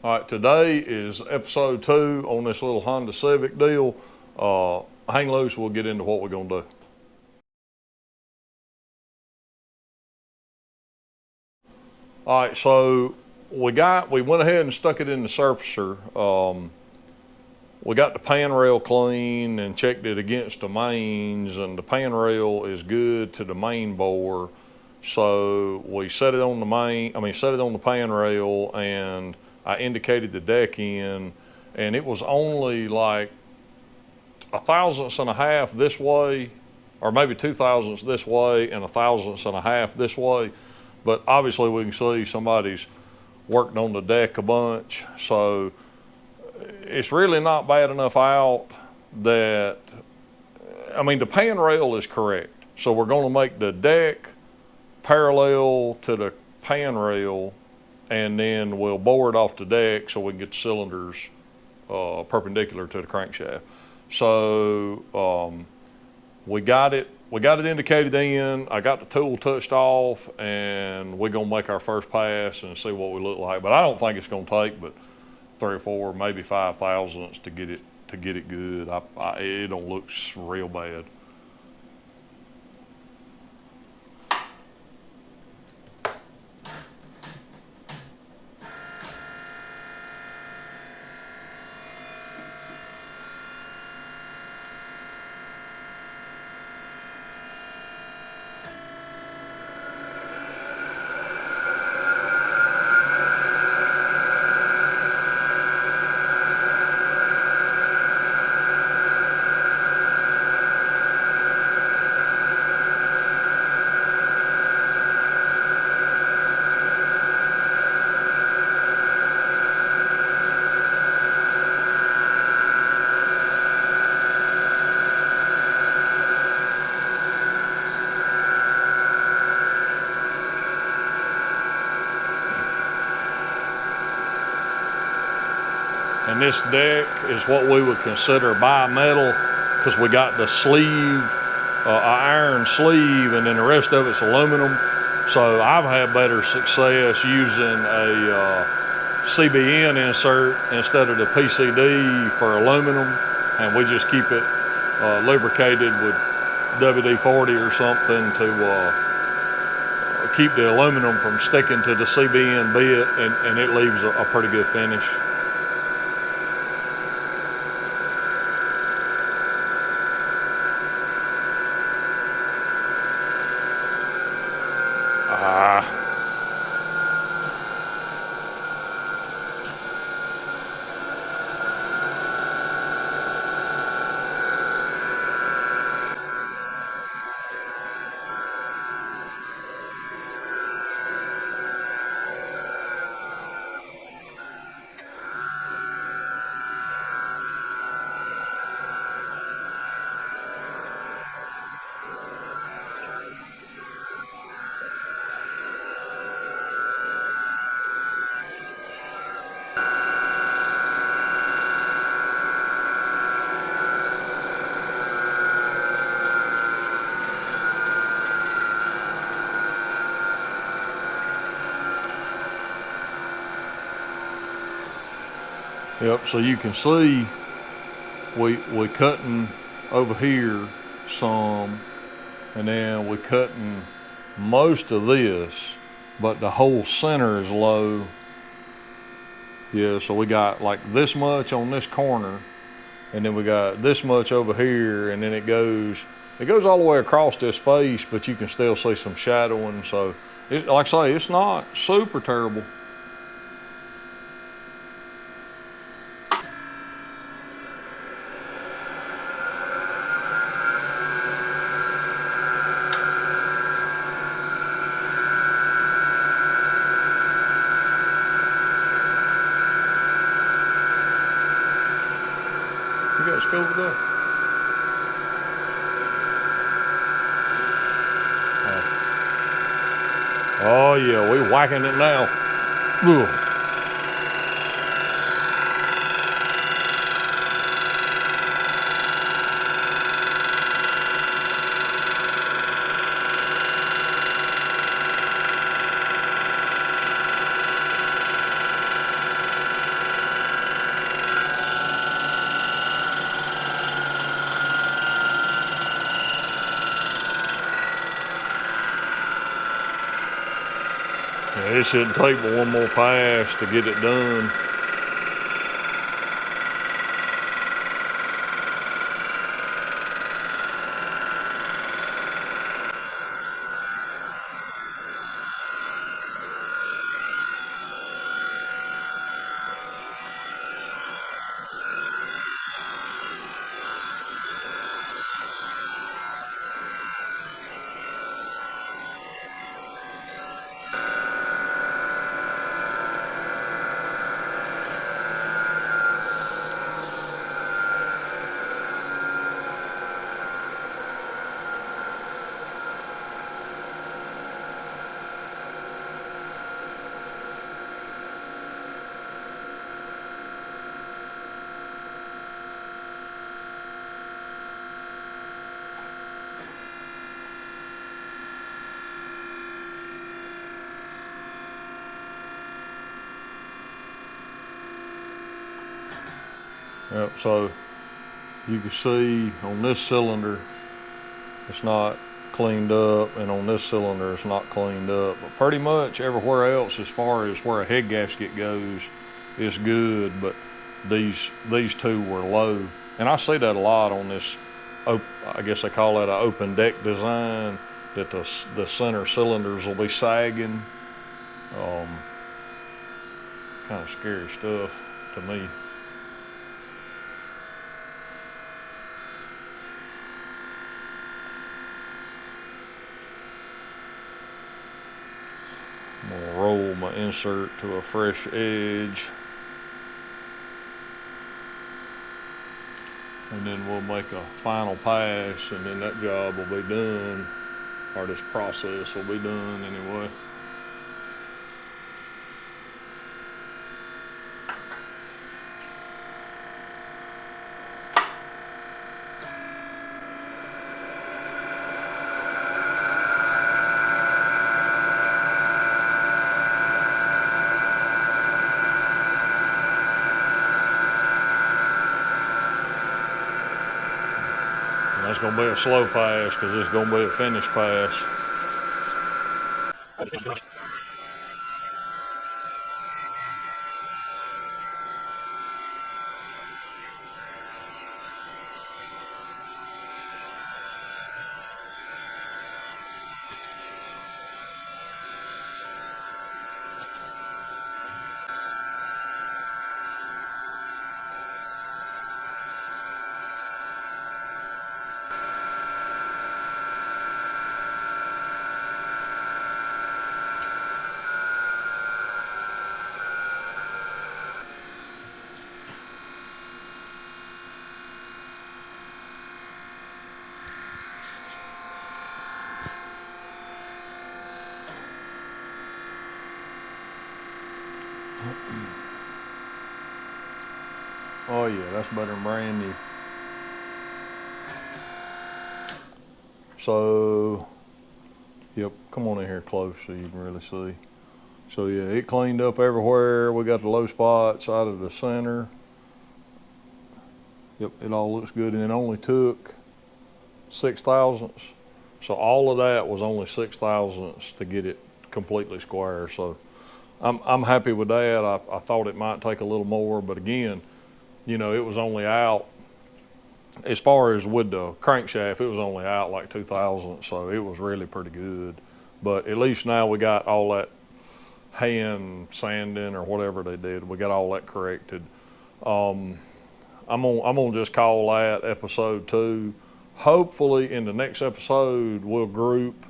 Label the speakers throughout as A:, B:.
A: All right, today is episode 2 on this little Honda Civic deal. Hang loose, we'll get into what we're gonna do. All right, so we went ahead and stuck it in the surfacer. We got the pan rail clean and checked it against the mains, and the pan rail is good to the main bore. So we set it on the pan rail, and I indicated the deck in, and it was only like a thousandths and a half this way, or maybe 2 thousandths this way and a thousandths and a half this way. But obviously we can see somebody's worked on the deck a bunch, so it's really not bad enough out that, the pan rail is correct. So we're gonna make the deck parallel to the pan rail, and then we'll bore it off the deck so we can get the cylinders perpendicular to the crankshaft. So we got it indicated in. I got the tool touched off, and we're gonna make our first pass and see what we look like. But I don't think it's gonna take but 3 or 4, maybe 5 thousandths to get it good. It don't look real bad. And this deck is what we would consider bimetal, because we got the sleeve, iron sleeve, and then the rest of it's aluminum. So I've had better success using a CBN insert instead of the PCD for aluminum, and we just keep it lubricated with WD-40 or something to keep the aluminum from sticking to the CBN bit, and it leaves a pretty good finish. Yep, so you can see we cutting over here some, and then we cutting most of this, but the whole center is low. Yeah, so we got like this much on this corner, and then we got this much over here, and then it goes all the way across this face, but you can still see some shadowing. So like I say, it's not super terrible. You got a scope there? Oh yeah, we whacking it now. Ugh. It shouldn't take but one more pass to get it done. Yep, so you can see on this cylinder, it's not cleaned up, and on this cylinder, it's not cleaned up. But pretty much everywhere else, as far as where a head gasket goes, is good, but these two were low. And I see that a lot on this, I guess they call that an open deck design, that the center cylinders will be sagging. Kind of scary stuff to me. I'm gonna roll my insert to a fresh edge. And then we'll make a final pass, and then that job will be done, or this process will be done anyway. That's going to be a slow pass because it's going to be a finish pass. Oh yeah, that's better than brand new. So, yep, come on in here close so you can really see. So yeah, it cleaned up everywhere. We got the low spots out of the center. Yep, it all looks good, and it only took 6 thousandths. So all of that was only 6 thousandths to get it completely square. So I'm happy with that. I thought it might take a little more, but again, you know, it was only out, as far as with the crankshaft, it was only out like 2 thousandths, so it was really pretty good. But at least now we got all that hand sanding or whatever they did, we got all that corrected. I'm gonna just call that episode 2. Hopefully in the next episode we'll group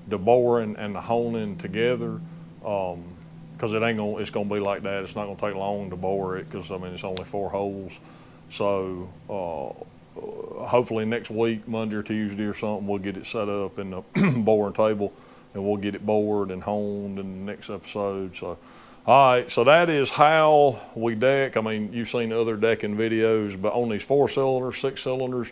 A: the boring and the honing together, because it's gonna be like that. It's not gonna take long to bore it, because I mean it's only 4 holes. So hopefully next week, Monday or Tuesday or something, we'll get it set up in the boring table, and we'll get it bored and honed in the next episode. So, all right, so that is how we deck. I mean, you've seen other decking videos, but on these 4-cylinders, 6 cylinders,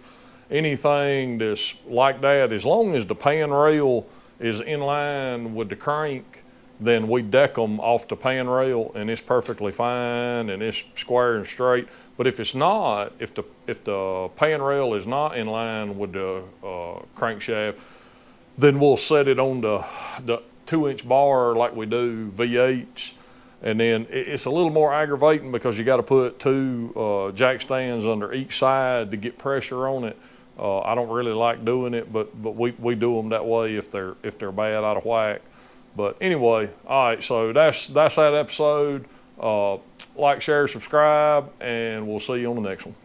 A: anything that's like that, as long as the pan rail is in line with the crank, then we deck them off the pan rail, and it's perfectly fine, and it's square and straight. But if it's not, if the pan rail is not in line with the crankshaft, then we'll set it on 2-inch bar like we do V8s. And then it's a little more aggravating because you got to put 2 jack stands under each side to get pressure on it. I don't really like doing it, but we do them that way if they're bad out of whack. But anyway, all right, so that's that episode. Like, share, subscribe, and we'll see you on the next one.